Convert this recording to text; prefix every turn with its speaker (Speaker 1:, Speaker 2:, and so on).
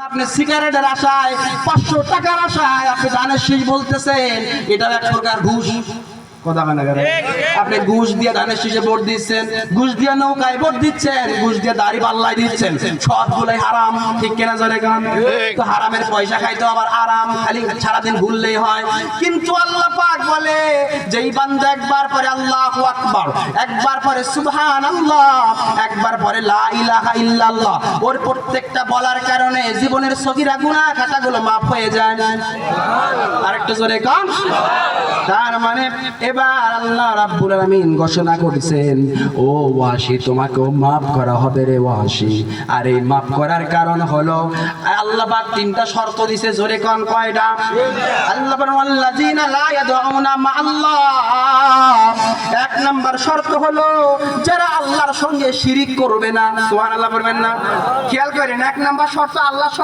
Speaker 1: আপনি সিগারেটের আশায় 500 টাকার আশায় আপনি দানের শীষ বলতেছেন, এটা এক প্রকার ঘুষ। কথা বলে না, আপনি ঘুষ দিয়ে ধানের শীষে ভোট দিচ্ছেন, ঘুষ দিয়ে নৌকায় ভোট দিচ্ছেন, ঘুষ দিয়ে দাড়ি পাল্লাই দিচ্ছেন, সবগুলোই হারাম। ঠিক কিনা জোরে গান? তো হারামের পয়সা খাইতে আবার আরাম, খালি সারাদিন ঘুরলেই হয়। কিন্তু আল্লাহ পাক বলে, যেই বান্দা একবার পরে আল্লাহু আকবার, একবার পরে সুবহানাল্লাহ, একবার পরে লা ইলাহা ইল্লাল্লাহ, ওর প্রত্যেকটা বলার কারণে জীবনের সগীরা গুনাহ খাতাগুলো মাফ হয়ে যায়। আরেকটু জোরে গান। তার মানে এবার আল্লাহ রাব্বুল আলামিন ঘোষণা করেছেন, ও ওয়াসি, তোমাকেও মাফ করা হবে রে ওয়াসি। আর এই মাফ করার কারণ হলো আল্লাহ পাক 3টা শর্ত দিয়েছে। জোরে কোন কয়টা? আল্লাহ বলেন ওয়াল্লাযিনা লা ইয়াদউনা মা আল্লাহ। 1 নাম্বার শর্ত হলো যারা আল্লাহর সঙ্গে শিরিক করবে না। সুবহানাল্লাহ বলবেন না? খেয়াল করেন, 1 নাম্বার শর্ত আল্লাহর